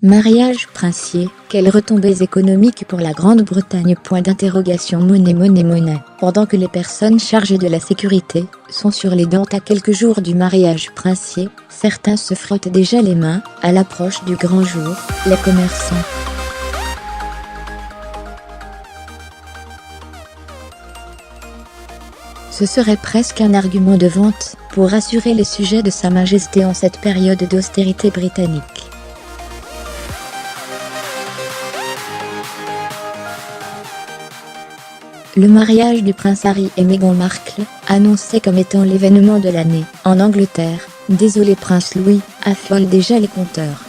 Mariage princier, quelles retombées économiques pour la Grande-Bretagne? Monnaie. Pendant que les personnes chargées de la sécurité sont sur les dents à quelques jours du mariage princier, certains se frottent déjà les mains à l'approche du grand jour, les commerçants. Ce serait presque un argument de vente pour rassurer les sujets de Sa Majesté en cette période d'austérité britannique. Le mariage du prince Harry et Meghan Markle, annoncé comme étant l'événement de l'année en Angleterre, désolé prince Louis, affole déjà les compteurs.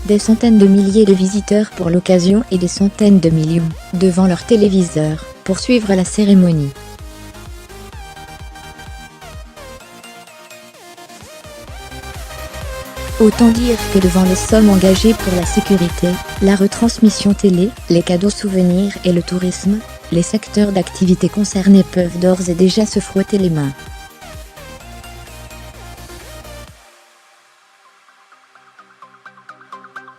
Des centaines de milliers de visiteurs pour l'occasion et des centaines de millions devant leur téléviseur pour suivre la cérémonie. Autant dire que devant les sommes engagées pour la sécurité, la retransmission télé, les cadeaux souvenirs et le tourisme, les secteurs d'activité concernés peuvent d'ores et déjà se frotter les mains.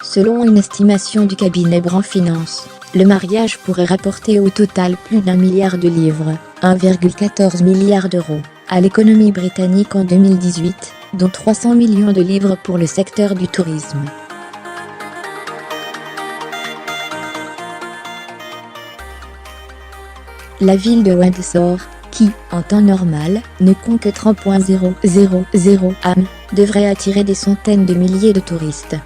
Selon une estimation du cabinet Brand Finance, le mariage pourrait rapporter au total plus d'1 milliard de livres, 1,14 milliard d'euros, à l'économie britannique en 2018, dont 300 millions de livres pour le secteur du tourisme. La ville de Windsor, qui, en temps normal, ne compte que 30,000 âmes, devrait attirer des centaines de milliers de touristes.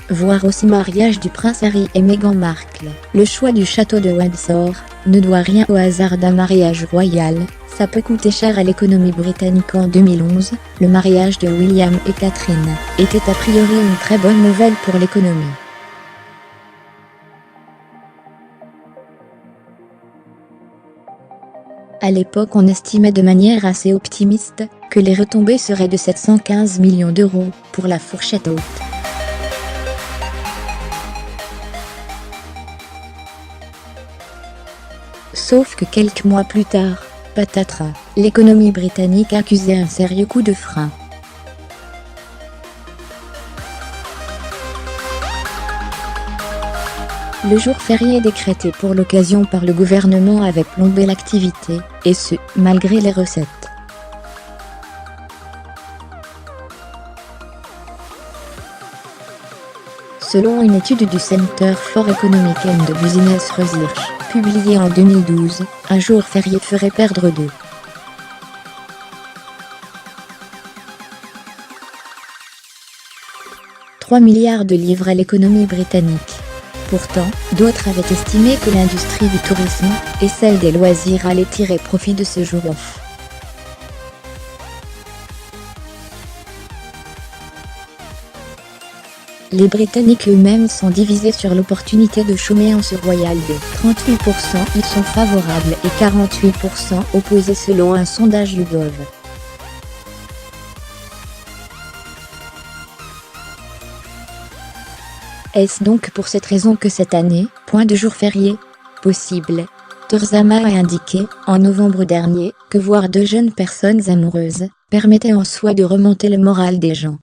Voir aussi mariage du prince Harry et Meghan Markle. Le choix du château de Windsor ne doit rien au hasard d'un mariage royal, ça peut coûter cher à l'économie britannique. En 2011, le mariage de William et Catherine était a priori une très bonne nouvelle pour l'économie. À l'époque, on estimait de manière assez optimiste que les retombées seraient de 715 millions d'euros pour la fourchette haute. Sauf que quelques mois plus tard, patatras, l'économie britannique accusait un sérieux coup de frein. Le jour férié décrété pour l'occasion par le gouvernement avait plombé l'activité, et ce, malgré les recettes. Selon une étude du Center for Economic and Business Research, publiée en 2012, un jour férié ferait perdre 3 milliards de livres à l'économie britannique. Pourtant, d'autres avaient estimé que l'industrie du tourisme et celle des loisirs allaient tirer profit de ce jour off. Les Britanniques eux-mêmes sont divisés sur l'opportunité de chômer en ce royal day. 38% y sont favorables et 48% opposés selon un sondage YouGov. Est-ce donc pour cette raison que cette année, point de jour férié possible? Theresa May a indiqué, en novembre dernier, que voir deux jeunes personnes amoureuses permettait en soi de remonter le moral des gens.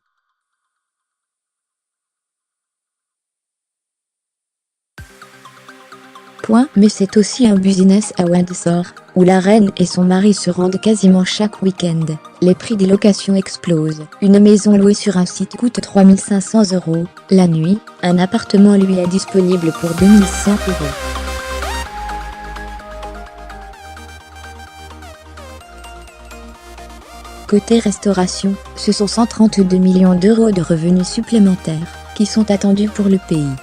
Mais c'est aussi un business à Windsor, où la reine et son mari se rendent quasiment chaque week-end. Les prix des locations explosent. Une maison louée sur un site coûte 3 500 € la nuit, un appartement lui est disponible pour 2 100 €. Côté restauration, ce sont 132 millions d'euros de revenus supplémentaires qui sont attendus pour le pays.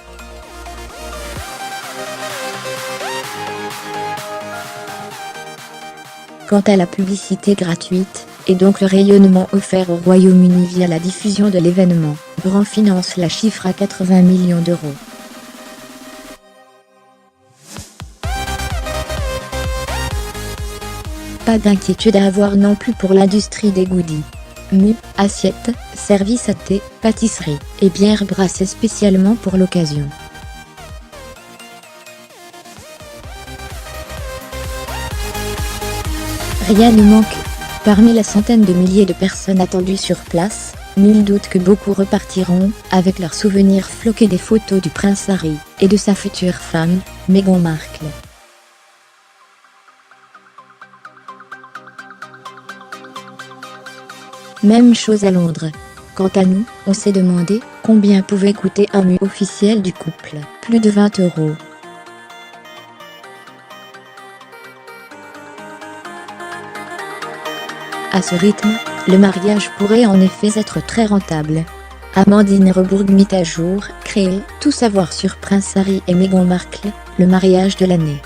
Quant à la publicité gratuite, et donc le rayonnement offert au Royaume-Uni via la diffusion de l'événement, Brand Finance la chiffre à 80 millions d'euros. Pas d'inquiétude à avoir non plus pour l'industrie des goodies. Menus, assiettes, services à thé, pâtisserie et bières brassées spécialement pour l'occasion. Rien ne manque. Parmi la centaine de milliers de personnes attendues sur place, nul doute que beaucoup repartiront avec leurs souvenirs floqués des photos du prince Harry et de sa future femme, Meghan Markle. Même chose à Londres. Quant à nous, on s'est demandé combien pouvait coûter un mue officiel du couple. Plus de 20 €. À ce rythme, le mariage pourrait en effet être très rentable. Amandine Rebourg mit à jour, créé, tout savoir sur Prince Harry et Meghan Markle, le mariage de l'année.